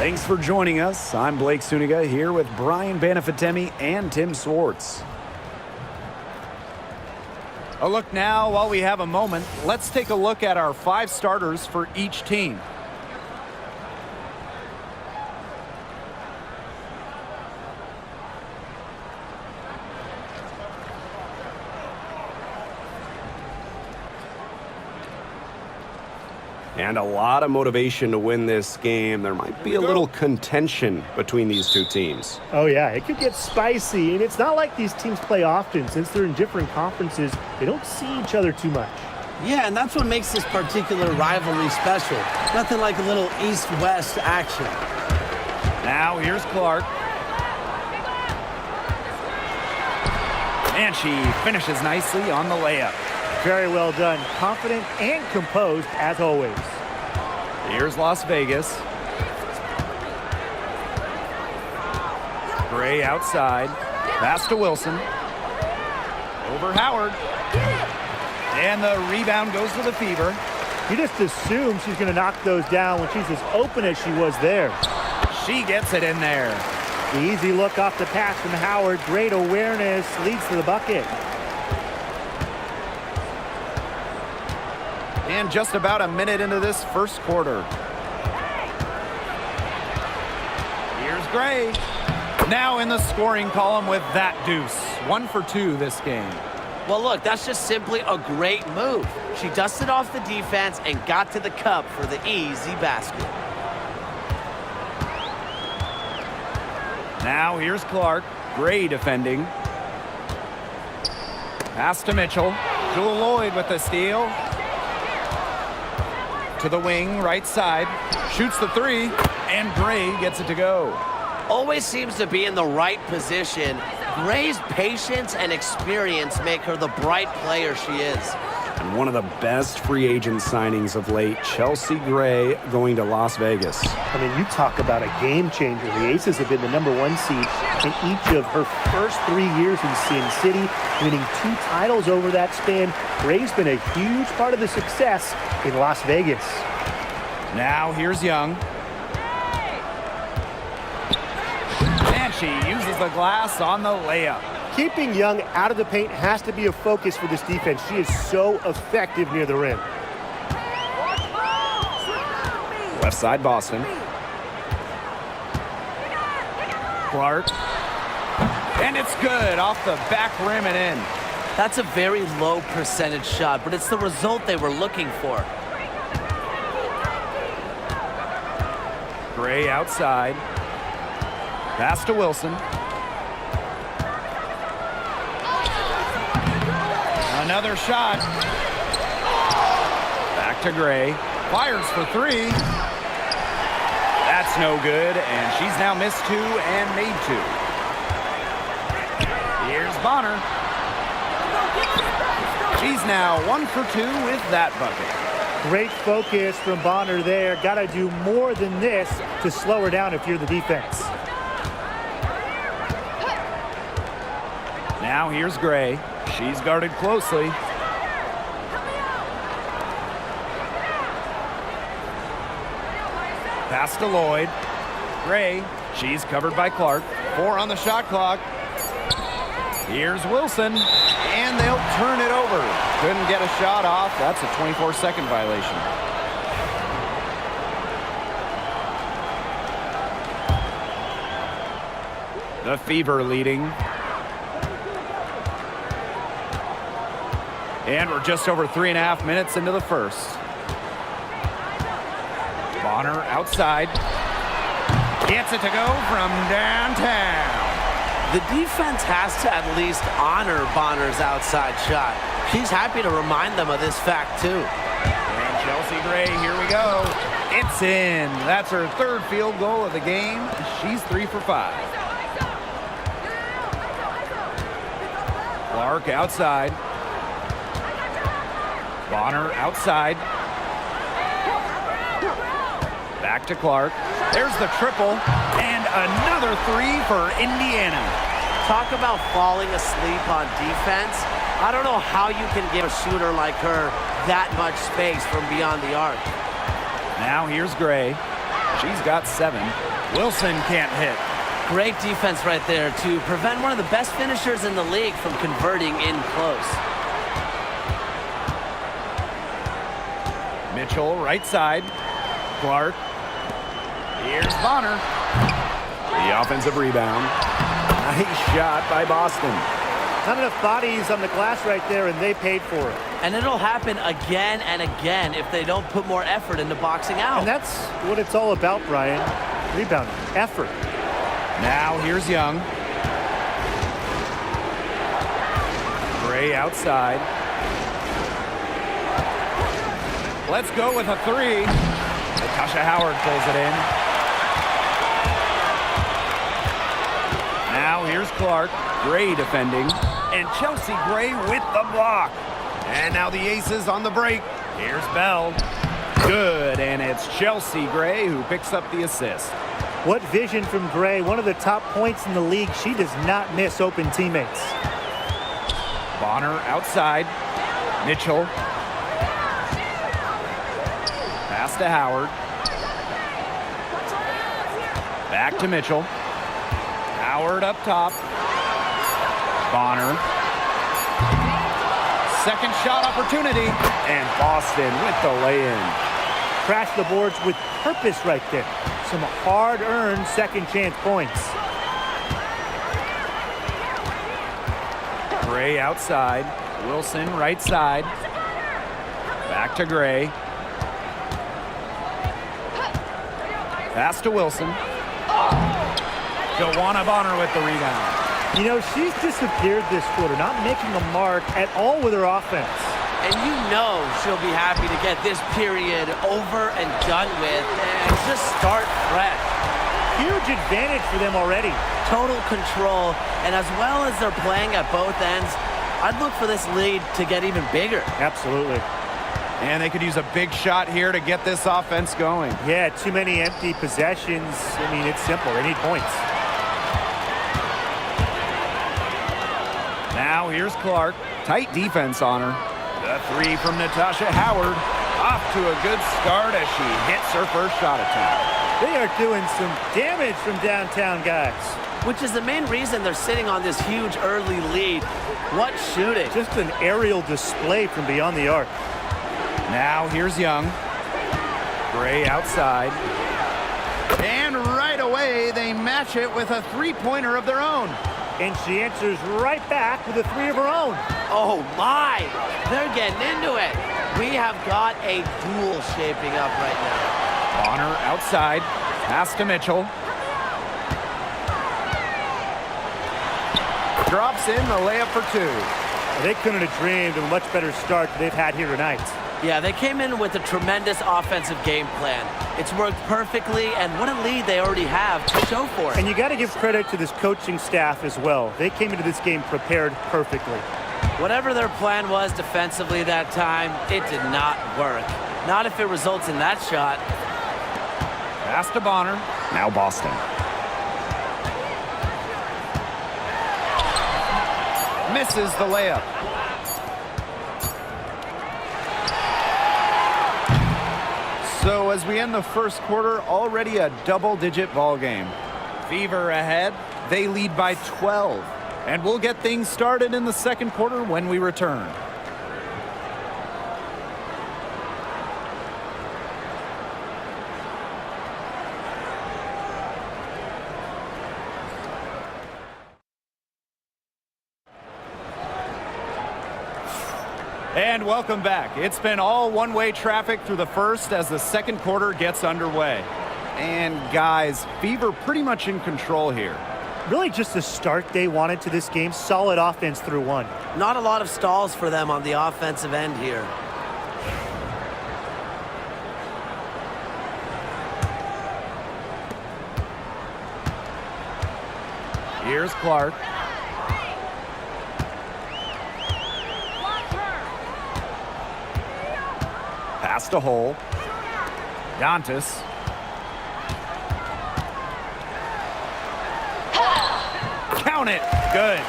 Thanks for joining us. I'm Blake Suniga here with Brian Banafitemi and Tim Swartz. A look now while we have a moment. Let's take a look at our 5 starters for each team. And a lot of motivation to win this game. There might be a little contention between these two teams. Oh, yeah, it could get spicy. And it's not like these teams play often. Since they're in different conferences, they don't see each other too much. Yeah, and that's what makes this particular rivalry special. Nothing like a little east-west action. Now here's Clark. And she finishes nicely on the layup. Very well done. Confident and composed as always. Here's Las Vegas. Gray outside. Pass to Wilson. Over Howard. And the rebound goes to the Fever. You just assume she's going to knock those down when she's as open as she was there. She gets it in there. The easy look off the pass from Howard. Great awareness. Leads to the bucket. And just about a minute into this first quarter. Here's Gray. Now in the scoring column with that deuce. 1 for 2 this game. Well, look, that's just simply a great move. She dusted off the defense and got to the cup for the easy basket. Now here's Clark. Gray defending. Pass to Mitchell. Jewel Lloyd with the steal. To the wing, right side. Shoots the 3, and Gray gets it to go. Always seems to be in the right position. Gray's patience and experience make her the bright player she is. And one of the best free agent signings of late, Chelsea Gray going to Las Vegas. I mean, you talk about a game changer. The Aces have been the #1 seed in each of her first 3 years in Sin City, winning 2 titles over that span. Gray's been a huge part of the success in Las Vegas. Now here's Young. And she uses the glass on the layup. Keeping Young out of the paint has to be a focus for this defense. She is so effective near the rim. Left side Boston. Clark. And it's good off the back rim and in. That's a very low percentage shot, but it's the result they were looking for. Gray outside. Pass to Wilson. Another shot. Back to Gray. Fires for 3. That's no good, and she's now missed 2 and made 2. Here's Bonner. She's now 1 for 2 with that bucket. Great focus from Bonner there. Got to do more than this to slow her down if you're the defense. Now here's Gray. She's guarded closely. Pass to Lloyd. Gray. She's covered by Clark. 4 on the shot clock. Here's Wilson. And they'll turn it over. Couldn't get a shot off. That's a 24-second violation. The Fever leading. And we're just over 3.5 minutes into the first. Bonner outside. Gets it to go from downtown. The defense has to at least honor Bonner's outside shot. She's happy to remind them of this fact, too. And Chelsea Gray, here we go. It's in. That's her 3rd field goal of the game. She's 3 for 5. Clark outside. Bonner outside. Back to Clark. There's the triple. And another 3 for Indiana. Talk about falling asleep on defense. I don't know how you can give a shooter like her that much space from beyond the arc. Now here's Gray. She's got 7. Wilson can't hit. Great defense right there to prevent one of the best finishers in the league from converting in close. Mitchell, right side. Clark. Here's Bonner. The offensive rebound. Nice shot by Boston. Not enough bodies on the glass right there, and they paid for it. And it'll happen again and again if they don't put more effort into boxing out. And that's what it's all about, Brian. Rebounding, effort. Now here's Young. Gray outside. Let's go with a three. Natasha Howard pulls it in. Now here's Clark. Gray defending. And Chelsea Gray with the block. And now the Aces on the break. Here's Bell. Good, and it's Chelsea Gray who picks up the assist. What vision from Gray, one of the top points in the league. She does not miss open teammates. Bonner outside. Mitchell. Pass to Howard. Back to Mitchell. Howard up top. Bonner. Second shot opportunity. And Boston with the lay-in. Crash the boards with purpose right there. Some hard-earned second chance points. Gray outside. Wilson right side. Back to Gray. Pass to Wilson. Joanna Bonner with the rebound. You know, she's disappeared this quarter, not making a mark at all with her offense. And you know she'll be happy to get this period over and done with and just start fresh. Huge advantage for them already. Total control, and as well as they're playing at both ends, I'd look for this lead to get even bigger. Absolutely. And they could use a big shot here to get this offense going. Yeah, too many empty possessions. I mean, it's simple. They need points. Now here's Clark. Tight defense on her. The three from Natasha Howard. Off to a good start as she hits her first shot attempt. They are doing some damage from downtown, guys. Which is the main reason they're sitting on this huge early lead. What shooting. Just an aerial display from beyond the arc. Now here's Young. Gray outside. And right away they match it with a three-pointer of their own. And she answers right back with a three of her own. Oh my, they're getting into it. We have got a duel shaping up right now. Bonner outside. Pass to Mitchell. Drops in the layup for two. They couldn't have dreamed of a much better start than they've had here tonight. Yeah, they came in with a tremendous offensive game plan. It's worked perfectly, and what a lead they already have to show for it. And you got to give credit to this coaching staff as well. They came into this game prepared perfectly. Whatever their plan was defensively that time, it did not work. Not if it results in that shot. Pass to Bonner. Now Boston. Misses the layup. So as we end the first quarter, already a double-digit ball game. Fever ahead. They lead by 12. And we'll get things started in the second quarter when we return. And welcome back. It's been all one-way traffic through the first as the second quarter gets underway. And guys, Fever pretty much in control here. Really just the start they wanted to this game. Solid offense through one. Not a lot of stalls for them on the offensive end here. Here's Clark. Pass to Hole. Dantas. Count it. Good.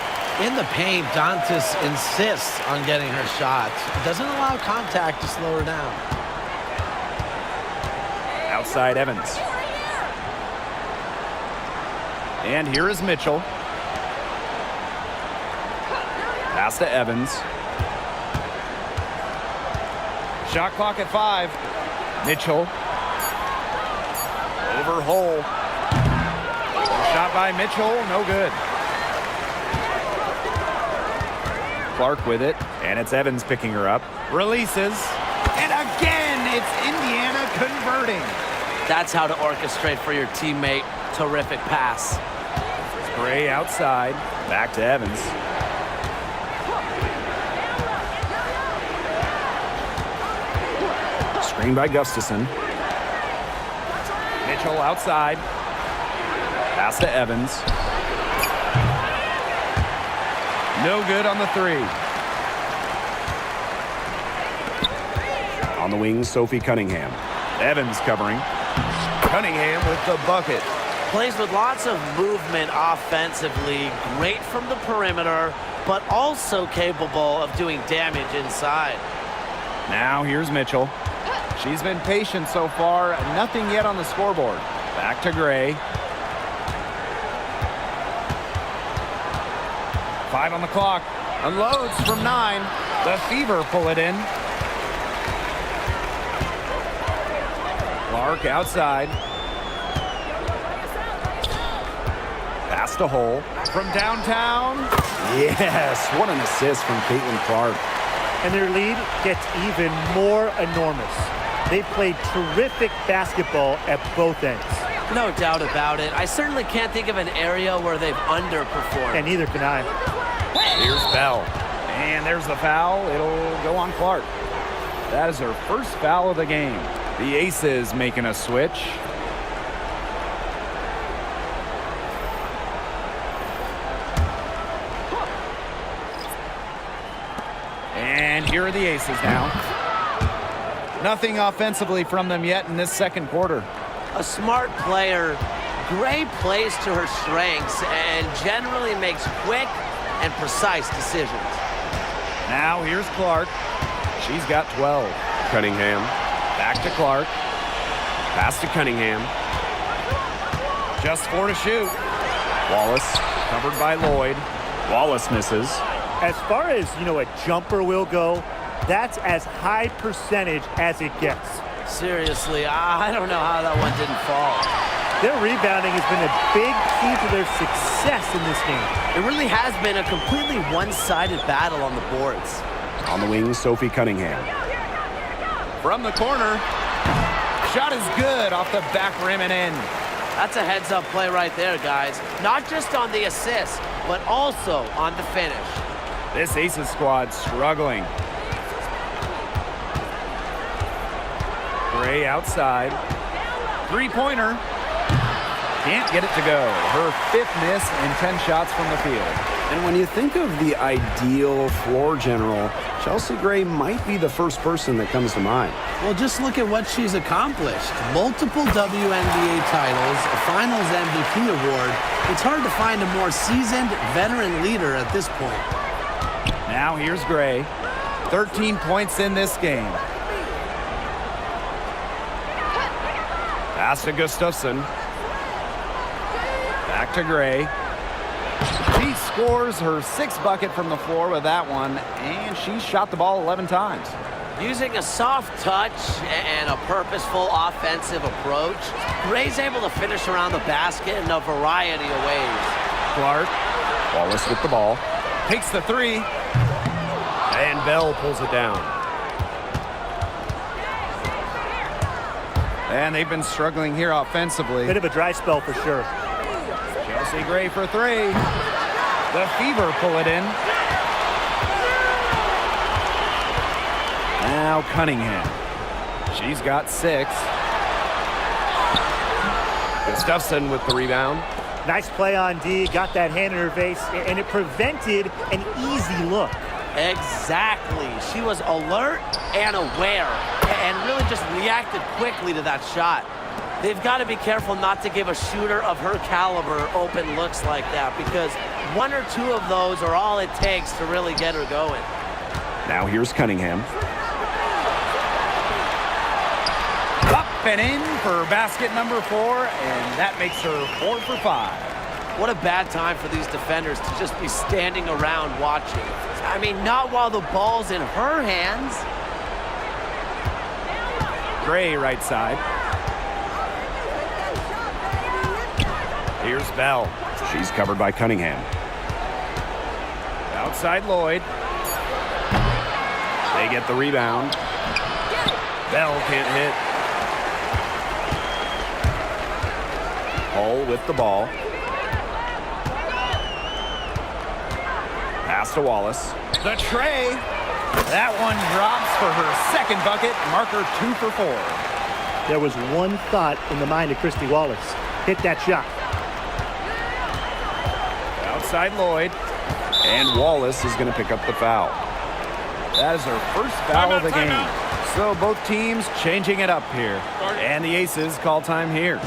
In the paint, Dantas insists on getting her shot. Doesn't allow contact to slow her down. Outside Evans. And here is Mitchell. Pass to Evans. Shot clock at 5. Mitchell. Over hole. Shot by Mitchell, no good. Clark with it, and it's Evans picking her up. Releases, and again, it's Indiana converting. That's how to orchestrate for your teammate. Terrific pass. Gray outside, back to Evans. Screen by Gustafson. Mitchell outside. Pass to Evans. No good on the 3. On the wing, Sophie Cunningham. Evans covering. Cunningham with the bucket. Plays with lots of movement offensively. Great from the perimeter, but also capable of doing damage inside. Now here's Mitchell. She's been patient so far. Nothing yet on the scoreboard. Back to Gray. 5 on the clock. Unloads from 9. The Fever pull it in. Clark outside. Pass to Hole. From downtown. Yes, what an assist from Caitlin Clark. And their lead gets even more enormous. They played terrific basketball at both ends. No doubt about it. I certainly can't think of an area where they've underperformed. And neither can I. Here's Bell. And there's the foul. It'll go on Clark. That is her first foul of the game. The Aces making a switch. And here are the Aces now. Nothing offensively from them yet in this second quarter. A smart player. Gray plays to her strengths and generally makes quick and precise decisions. Now here's Clark. She's got 12. Cunningham. Back to Clark. Pass to Cunningham. Just 4 to shoot. Wallace. Covered by Lloyd. Wallace misses. As far as, a jumper will go, that's as high percentage as it gets. Seriously, I don't know how that one didn't fall. Their rebounding has been a big key to their success in this game. It really has been a completely one-sided battle on the boards. On the wing, Sophie Cunningham. From the corner. Shot is good off the back rim and in. That's a heads-up play right there, guys. Not just on the assist, but also on the finish. This Aces squad struggling. Gray outside. Three-pointer. Can't get it to go. Her 5th miss and 10 shots from the field. And when you think of the ideal floor general, Chelsea Gray might be the first person that comes to mind. Well, just look at what she's accomplished. Multiple WNBA titles, a Finals MVP award. It's hard to find a more seasoned veteran leader at this point. Now here's Gray. 13 points in this game. Pass to Gustafson. Back to Gray. She scores her 6th bucket from the floor with that one, and she shot the ball 11 times. Using a soft touch and a purposeful offensive approach, Gray's able to finish around the basket in a variety of ways. Clark. Wallace with the ball. Takes the 3. And Bell pulls it down. And they've been struggling here offensively. Bit of a dry spell for sure. Chelsea Gray for 3. The Fever pull it in. Now Cunningham. She's got 6. Gustafson with the rebound. Nice play on D. Got that hand in her face, and it prevented an easy look. Exactly. She was alert and aware and really just reacted quickly to that shot. They've got to be careful not to give a shooter of her caliber open looks like that, because 1 or 2 of those are all it takes to really get her going. Now here's Cunningham. Up and in for basket number 4, and that makes her 4 for 5. What a bad time for these defenders to just be standing around watching. I mean, not while the ball's in her hands. Gray right side. Here's Bell. She's covered by Cunningham. Outside Lloyd. They get the rebound. Bell can't hit. Hull with the ball. Pass to Wallace. The tray. That one drops for her second bucket. Marker 2 for 4. There was one thought in the mind of Christy Wallace. Hit that shot. Outside Lloyd. And Wallace is going to pick up the foul. That is her first foul of the game. So both teams changing it up here. And the Aces call time here.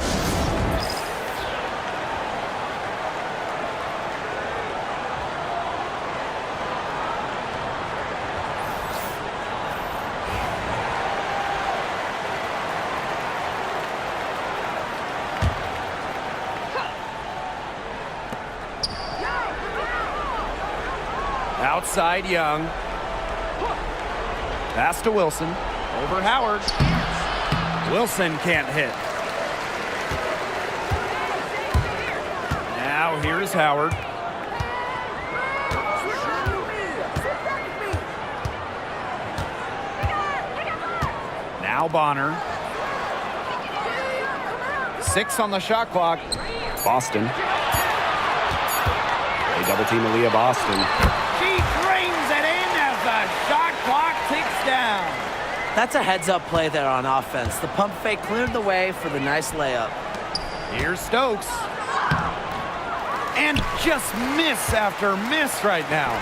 Outside Young. Pass to Wilson. Over Howard. Wilson can't hit. Now here's Howard. Now Bonner. 6 on the shot clock. Boston. They double team Aaliyah Boston. She brings it in as the shot clock ticks down. That's a heads-up play there on offense. The pump fake cleared the way for the nice layup. Here's Stokes. And just miss after miss right now.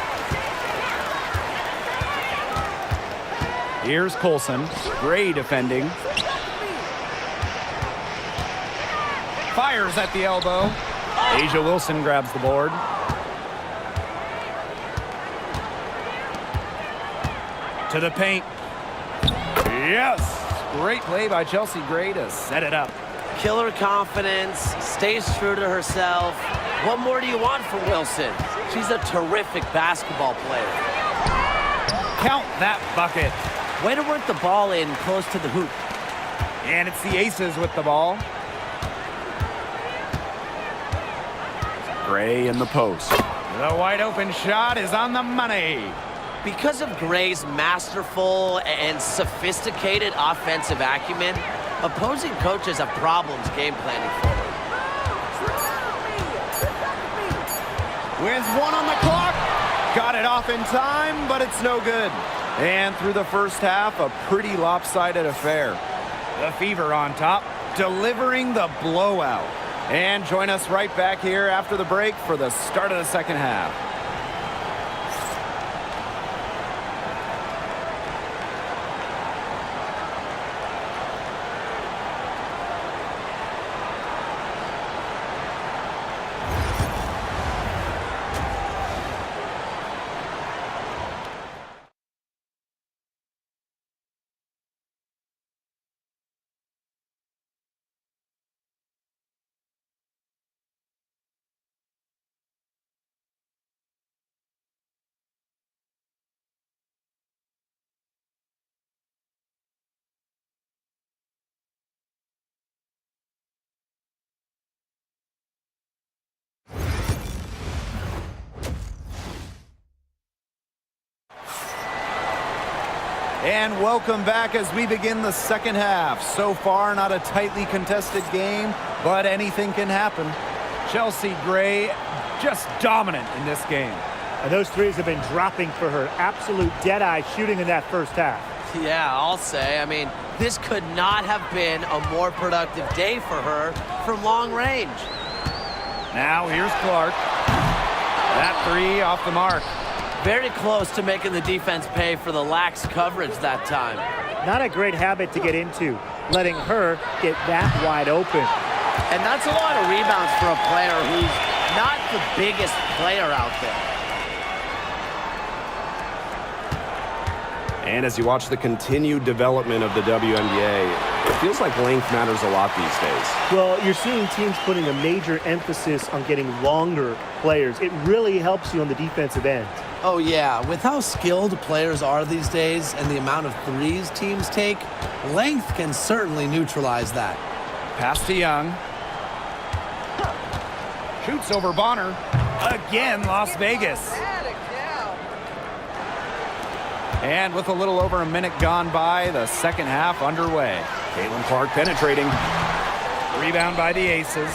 Here's Colson. Gray defending. Fires at the elbow. Asia Wilson grabs the board. To the paint. Yes! Great play by Chelsea Gray to set it up. Killer confidence, stays true to herself. What more do you want from Wilson? She's a terrific basketball player. Count that bucket. Way to work the ball in close to the hoop. And it's the Aces with the ball. Gray in the post. The wide open shot is on the money. Because of Gray's masterful and sophisticated offensive acumen, opposing coaches have problems game planning for her. With 1 on the clock. Got it off in time, but it's no good. And through the first half, a pretty lopsided affair. The Fever on top, delivering the blowout. And join us right back here after the break for the start of the second half. And welcome back as we begin the second half. So far, not a tightly contested game, but anything can happen. Chelsea Gray just dominant in this game. And those threes have been dropping for her. Absolute dead-eye shooting in that first half. Yeah, I'll say. I mean, this could not have been a more productive day for her from long range. Now here's Clark. That 3 off the mark. Very close to making the defense pay for the lax coverage that time. Not a great habit to get into, letting her get that wide open. And that's a lot of rebounds for a player who's not the biggest player out there. And as you watch the continued development of the WNBA, it feels like length matters a lot these days. Well, you're seeing teams putting a major emphasis on getting longer players. It really helps you on the defensive end. Oh, yeah. With how skilled players are these days and the amount of threes teams take, length can certainly neutralize that. Pass to Young. Shoots over Bonner. Again, Las Vegas. And with a little over a minute gone by, the second half underway. Caitlin Clark penetrating. Rebound by the Aces.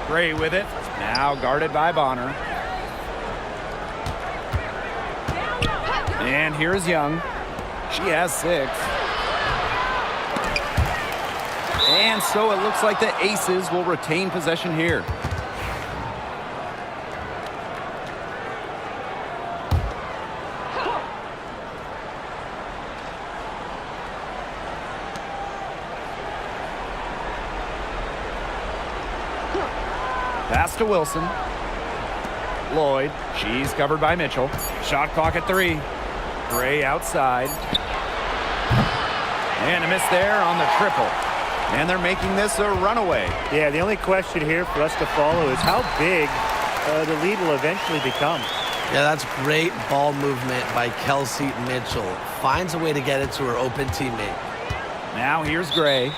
Gray with it. Now guarded by Bonner. And here's Young. She has 6. And so it looks like the Aces will retain possession here. Pass to Wilson. Lloyd. She's covered by Mitchell. Shot clock at 3. Gray outside. And a miss there on the triple. And they're making this a runaway. Yeah, the only question here for us to follow is how big the lead will eventually become. Yeah, that's great ball movement by Kelsey Mitchell. Finds a way to get it to her open teammate. Now here's Gray.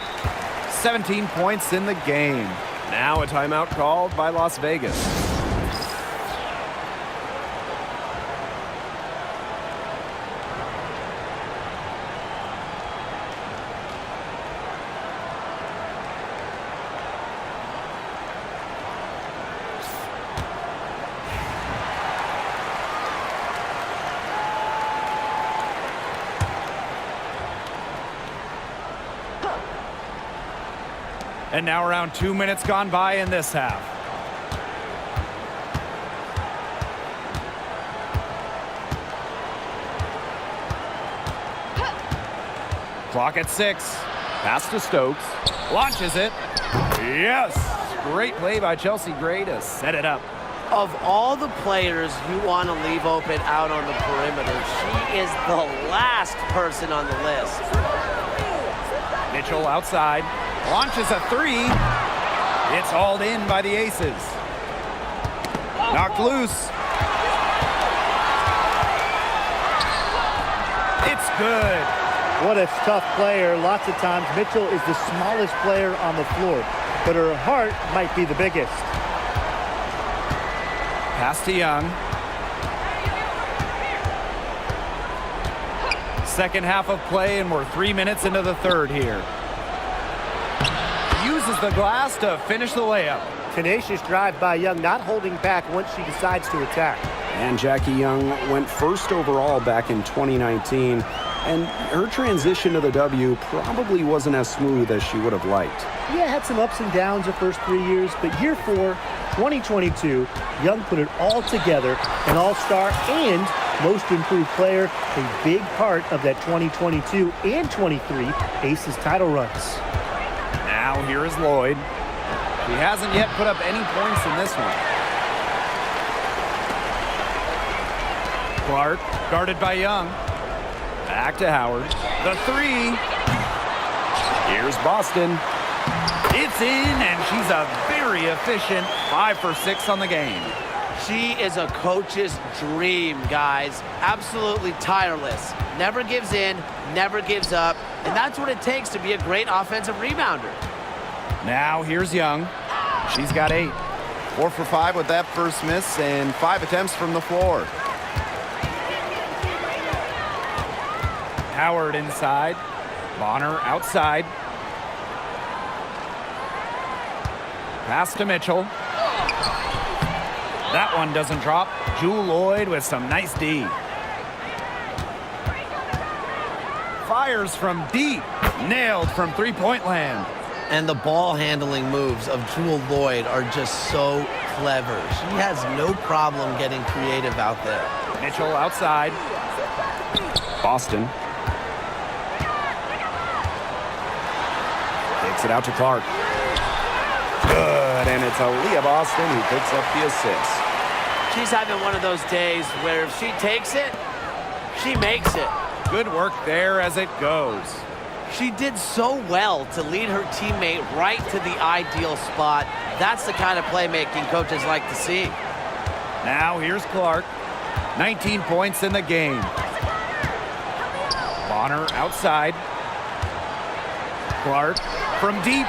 17 points in the game. Now a timeout called by Las Vegas. And now around 2 minutes gone by in this half. Clock at 6. Pass to Stokes. Launches it. Yes! Great play by Chelsea Gray to set it up. Of all the players you want to leave open out on the perimeter, she is the last person on the list. Mitchell outside. Launches a 3. It's hauled in by the Aces. Knocked loose. It's good. What a tough player. Lots of times Mitchell is the smallest player on the floor, but her heart might be the biggest. Pass to Young. Second half of play, and we're 3 minutes into the third here. Uses the glass to finish the layup. Tenacious drive by Young, not holding back once she decides to attack. And Jackie Young went first overall back in 2019, and her transition to the W probably wasn't as smooth as she would have liked. Yeah, had some ups and downs the first 3 years, but year 4, 2022, Young put it all together, an all-star and most improved player, a big part of that 2022 and 23 Aces title runs. Now here is Lloyd. She hasn't yet put up any points in this one. Clark, guarded by Young. Back to Howard. The 3. Here's Boston. It's in, and she's a very efficient 5 for 6 on the game. She is a coach's dream, guys. Absolutely tireless. Never gives in, never gives up, and that's what it takes to be a great offensive rebounder. Now here's Young. She's got 8. 4 for 5 with that first miss and 5 attempts from the floor. Howard inside. Bonner outside. Pass to Mitchell. That one doesn't drop. Jewel Lloyd with some nice D. Fires from deep. Nailed from three-point land. And the ball handling moves of Jewel Lloyd are just so clever. She has no problem getting creative out there. Mitchell outside. Boston. Takes it out to Clark. Good, and it's Aaliyah Boston who picks up the assist. She's having one of those days where if she takes it, She makes it. Good work there as it goes. She did so well to lead her teammate right to the ideal spot. That's the kind of playmaking coaches like to see. Now here's Clark. 19 points in the game. Bonner outside. Clark from deep.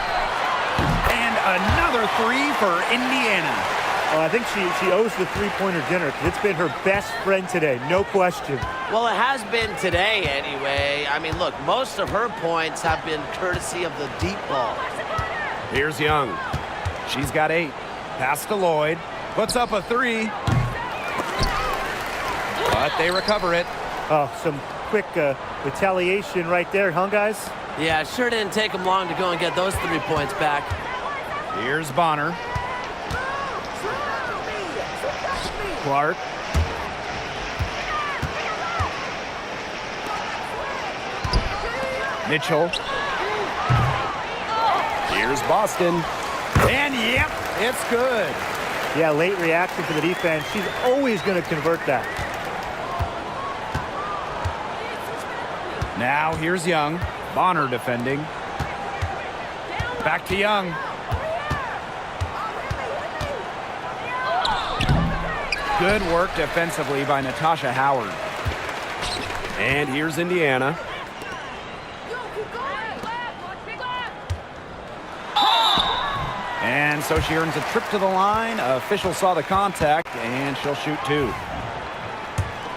And another three for Indiana. Oh, I think she owes the three-pointer dinner. It's been her best friend today, no question. Well, it has been today anyway. I mean, look, most of her points have been courtesy of the deep ball. Here's Young. She's got 8. Pass to Lloyd. Puts up a 3. But they recover it. Oh, some quick retaliation right there, huh, guys? Yeah, it sure didn't take them long to go and get those 3 points back. Here's Bonner. Clark. Mitchell. Here's Boston. And yep, it's good. Yeah, late reaction to the defense. She's always going to convert that. Now here's Young. Bonner defending. Back to Young. Good work defensively by Natasha Howard. And here's Indiana. And so she earns a trip to the line. Official saw the contact, and she'll shoot 2.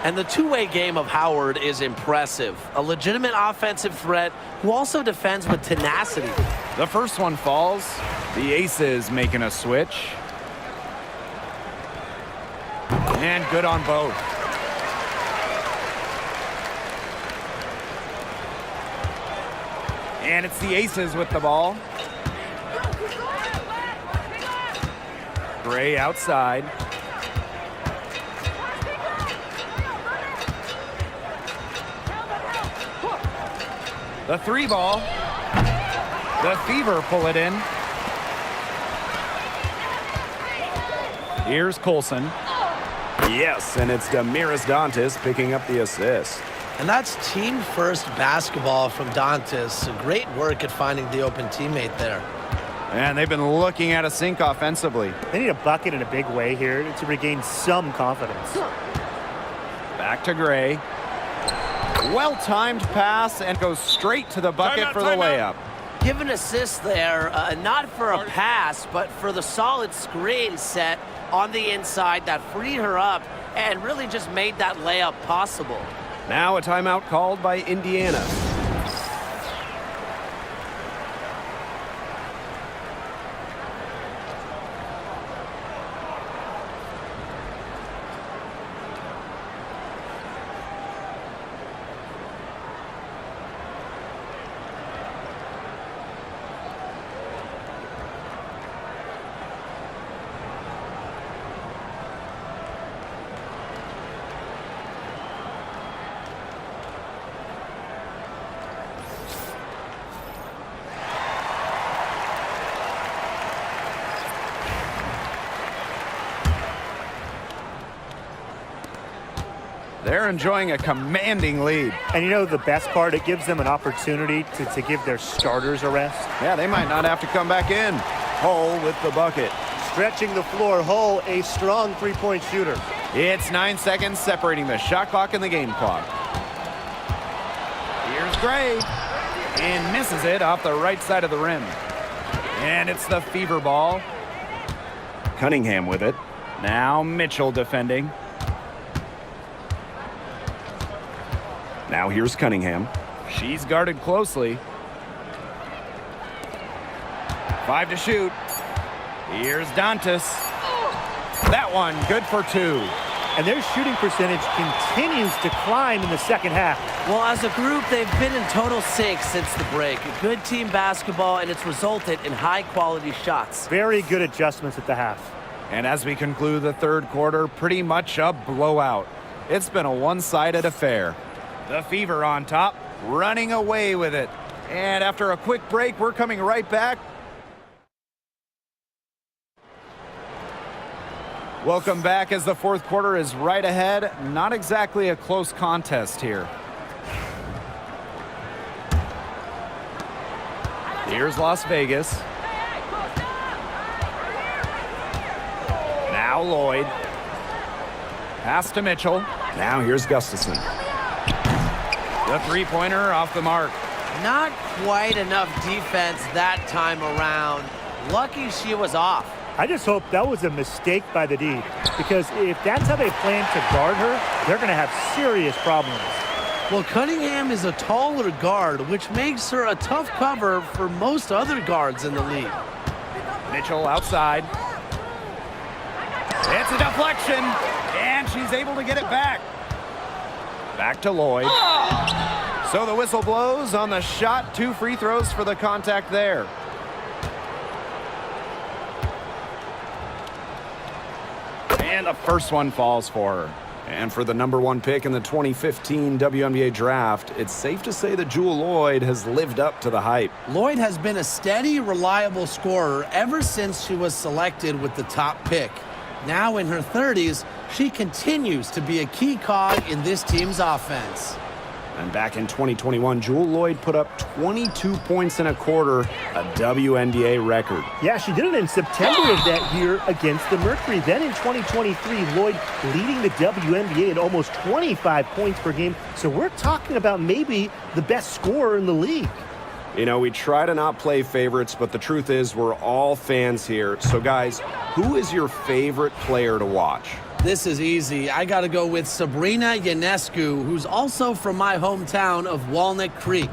And the two-way game of Howard is impressive. A legitimate offensive threat who also defends with tenacity. The first one falls. The Aces making a switch. And good on both. And it's the Aces with the ball. Gray outside. The 3 ball. The Fever pull it in. Here's Colson. Yes, and it's Damaris Dantas picking up the assist. And that's team-first basketball from Dantas. Great work at finding the open teammate there. And they've been looking at a sink offensively. They need a bucket in a big way here to regain some confidence. Back to Gray. Well-timed pass and goes straight to the bucket for the layup. Give an assist there, not for a pass, but for the solid screen set on the inside that freed her up and really just made that layup possible. Now a timeout called by Indiana. They're enjoying a commanding lead. And you know the best part? It gives them an opportunity to give their starters a rest. Yeah, they might not have to come back in. Hull with the bucket. Stretching the floor, Hull, a strong three-point shooter. It's 9 seconds separating the shot clock and the game clock. Here's Gray. And misses it off the right side of the rim. And it's the Fever ball. Cunningham with it. Now Mitchell defending. Now here's Cunningham. She's guarded closely. 5 to shoot. Here's Dantas. That one good for 2. And their shooting percentage continues to climb in the second half. Well, as a group, they've been in total sync since the break. Good team basketball, and it's resulted in high-quality shots. Very good adjustments at the half. And as we conclude the third quarter, pretty much a blowout. It's been a one-sided affair. The Fever on top, running away with it. And after a quick break, we're coming right back. Welcome back as the fourth quarter is right ahead. Not exactly a close contest here. Here's Las Vegas. Now Lloyd. Pass to Mitchell. Now here's Gustafson. The three-pointer off the mark. Not quite enough defense that time around. Lucky she was off. I just hope that was a mistake by the D, because if that's how they plan to guard her, they're going to have serious problems. Well, Cunningham is a taller guard, which makes her a tough cover for most other guards in the league. Mitchell outside. It's a deflection, and she's able to get it back. Back to Lloyd. So the whistle blows on the shot. 2 free throws for the contact there. And the first one falls for her. And for the #1 pick in the 2015 WNBA draft, it's safe to say that Jewell Lloyd has lived up to the hype. Lloyd has been a steady, reliable scorer ever since she was selected with the top pick. Now in her 30s, she continues to be a key cog in this team's offense. And back in 2021, Jewell Lloyd put up 22 points in a quarter, a WNBA record. Yeah, she did it in September of that year against the Mercury. Then in 2023, Lloyd leading the WNBA at almost 25 points per game. So we're talking about maybe the best scorer in the league. You know, we try to not play favorites, but the truth is we're all fans here. So guys, who is your favorite player to watch? This is easy. I got to go with Sabrina Ionescu, who's also from my hometown of Walnut Creek.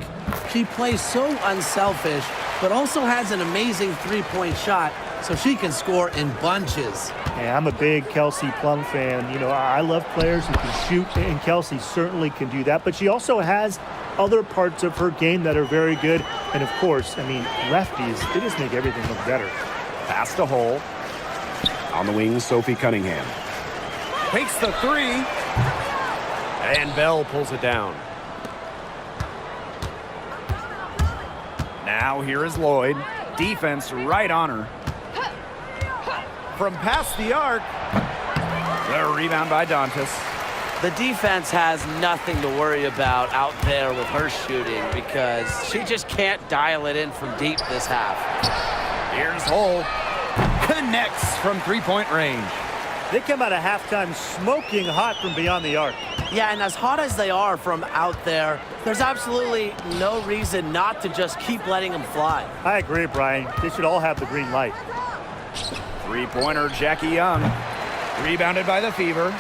She plays so unselfish, but also has an amazing three-point shot, so she can score in bunches. Yeah, I'm a big Kelsey Plum fan. You know, I love players who can shoot, and Kelsey certainly can do that. But she also has other parts of her game that are very good. And, of course, I mean, lefties, they just make everything look better. Pass to Hull. On the wing, Sophie Cunningham. Takes the three. And Bell pulls it down. Now here is Lloyd. Defense right on her. From past the arc. The rebound by Dantas. The defense has nothing to worry about out there with her shooting because she just can't dial it in from deep this half. Here's Hull. Connects from three-point range. They come out of halftime smoking hot from beyond the arc. Yeah, and as hot as they are from out there, there's absolutely no reason not to just keep letting them fly. I agree, Brian. They should all have the green light. Three-pointer, Jackie Young. Rebounded by the Fever.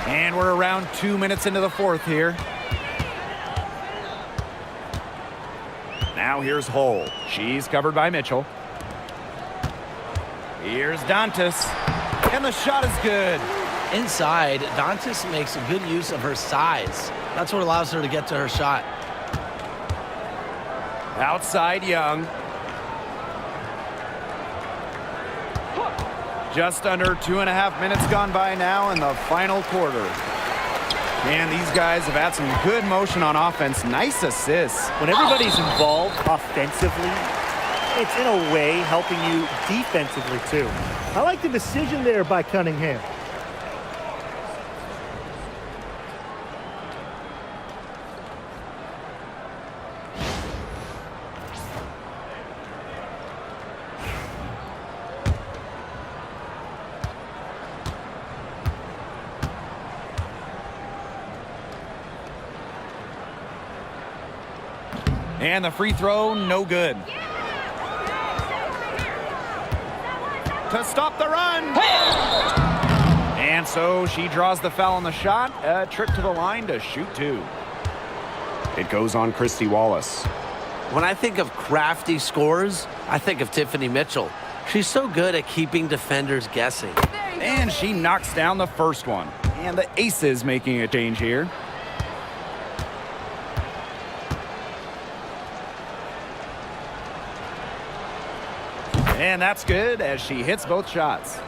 And we're around 2 minutes into the fourth here. Now here's Hull. She's covered by Mitchell. Here's Dantas. And the shot is good. Inside, Dantas makes a good use of her size. That's what allows her to get to her shot. Outside Young. Just under 2.5 minutes gone by now in the final quarter. And these guys have had some good motion on offense. Nice assists. When everybody's involved offensively, it's in a way helping you defensively too. I like the decision there by Cunningham. And the free throw, no good. To stop the run. And so she draws the foul on the shot. A trip to the line to shoot 2. It goes on Christy Wallace. When I think of crafty scorers, I think of Tiffany Mitchell. She's so good at keeping defenders guessing. And she knocks down the first one. And the Aces making a change here. And that's good as she hits both shots.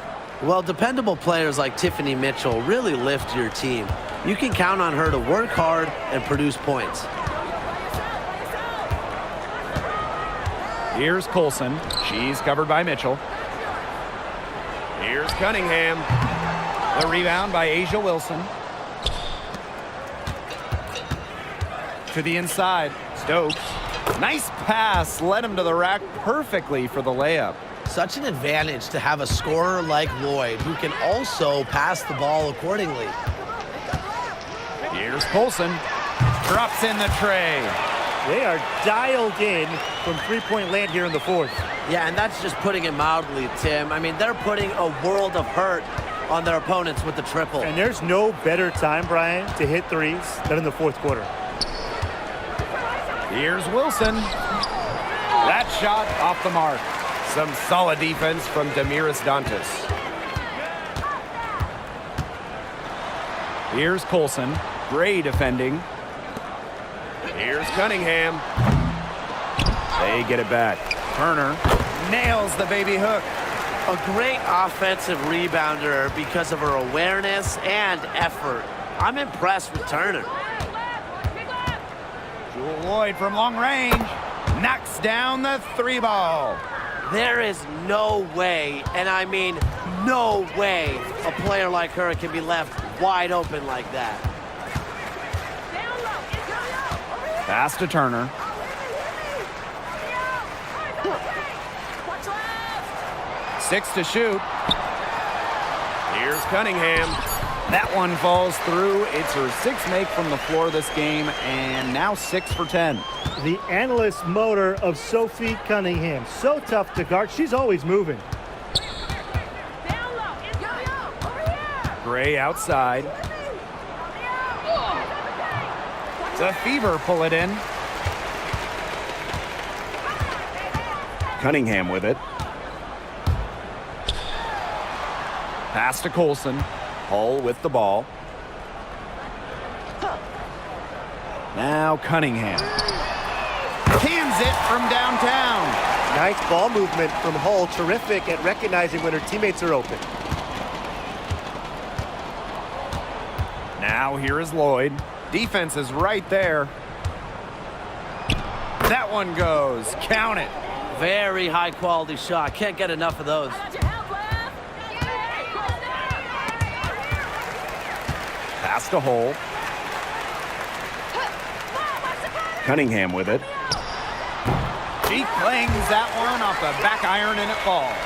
Well, dependable players like Tiffany Mitchell really lift your team. You can count on her to work hard and produce points. Here's Colson. She's covered by Mitchell. Here's Cunningham. The rebound by Asia Wilson. To the inside. Stokes. Nice pass. Led him to the rack perfectly for the layup. Such an advantage to have a scorer like Lloyd who can also pass the ball accordingly. Here's Colson. Drops in the tray. They are dialed in from three-point land here in the fourth. Yeah, and that's just putting it mildly, Tim. I mean, they're putting a world of hurt on their opponents with the triple. And there's no better time, Brian, to hit threes than in the fourth quarter. Here's Wilson. That shot off the mark. Some solid defense from Damiris Dantas. Here's Colson. Gray defending. Here's Cunningham. They get it back. Turner nails the baby hook. A great offensive rebounder because of her awareness and effort. I'm impressed with Turner. Jewel Lloyd from long range knocks down the three ball. There is no way, and I mean no way, a player like her can be left wide open like that. Pass to Turner. Six to shoot. Here's Cunningham. That one falls through. It's her sixth make from the floor this game, and now 6 for 10. The analyst motor of Sophie Cunningham. So tough to guard. She's always moving. Gray outside. The Fever pull it in. Cunningham with it. Pass to Colson. Hull with the ball. Now Cunningham. Cans it from downtown. Nice ball movement from Hull. Terrific at recognizing when her teammates are open. Now here is Lloyd. Defense is right there. That one goes. Count it. Very high quality shot. Can't get enough of those. Pass to Hull. Cunningham with it. She clings that one off the back iron and it falls.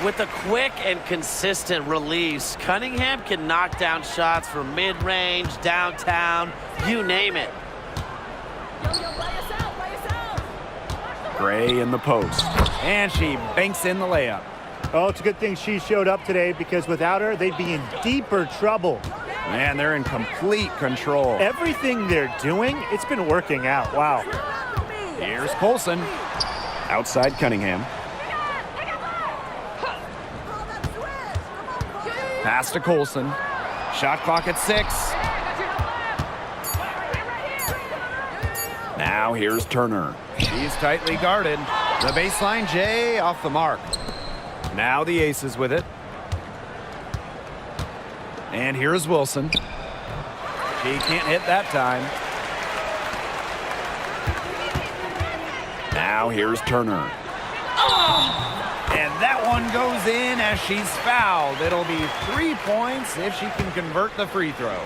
With a quick and consistent release, Cunningham can knock down shots from mid-range, downtown, you name it. Gray in the post. And she banks in the layup. Oh, it's a good thing she showed up today because without her, they'd be in deeper trouble. Man, they're in complete control. Everything they're doing, it's been working out. Wow. Here's Colson. Outside Cunningham. Pass to Colson. Shot clock at 6. Now here's Turner. She's tightly guarded. The baseline J off the mark. Now the Aces with it. And here's Wilson. She can't hit that time. Now here's Turner. And that one goes in as she's fouled. It'll be 3 points if she can convert the free throw.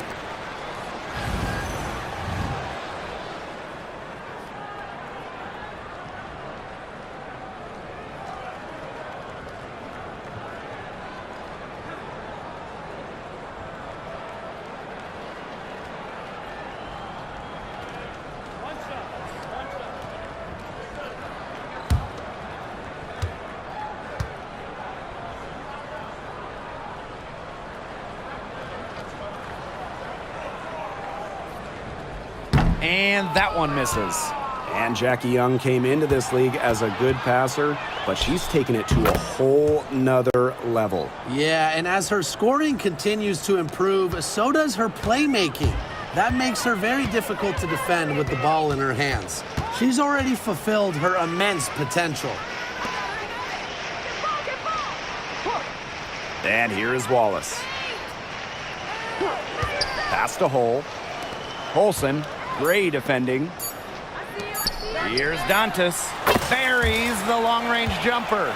And that one misses. And Jackie Young came into this league as a good passer, but she's taken it to a whole nother level. Yeah, and as her scoring continues to improve, so does her playmaking. That makes her very difficult to defend with the ball in her hands. She's already fulfilled her immense potential. And here is Wallace. Pass to Hull. Colson. Gray defending. Here's Dantas. Buries the long-range jumper.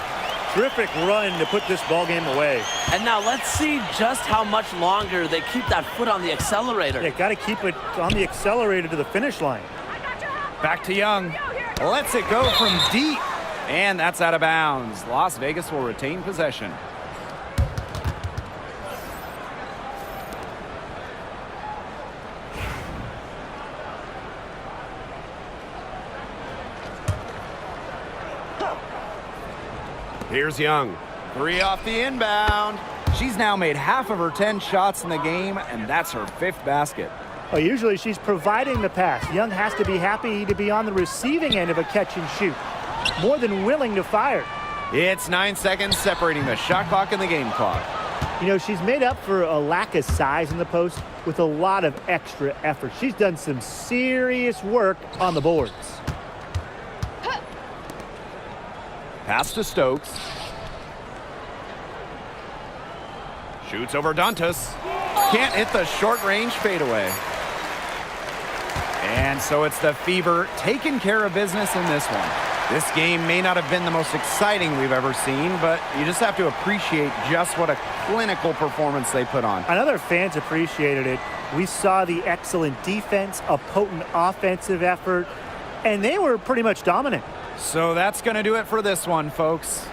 terrific run to put this ball game away. And now let's see just how much longer they keep that foot on the accelerator. They got to keep it on the accelerator to the finish line. Back to Young. Lets it go from deep. And that's out of bounds. Las Vegas will retain possession. Here's Young. 3 off the inbound. She's now made half of her 10 shots in the game, and that's her 5th basket. Well, usually she's providing the pass. Young has to be happy to be on the receiving end of a catch and shoot. More than willing to fire. It's 9 seconds separating the shot clock and the game clock. You know, she's made up for a lack of size in the post with a lot of extra effort. She's done some serious work on the boards. Pass to Stokes. Shoots over Dantas. Can't hit the short-range fadeaway. And so it's the Fever taking care of business in this one. This game may not have been the most exciting we've ever seen, but you just have to appreciate just what a clinical performance they put on. I know their fans appreciated it. We saw the excellent defense, a potent offensive effort, and they were pretty much dominant. So that's going to do it for this one, folks.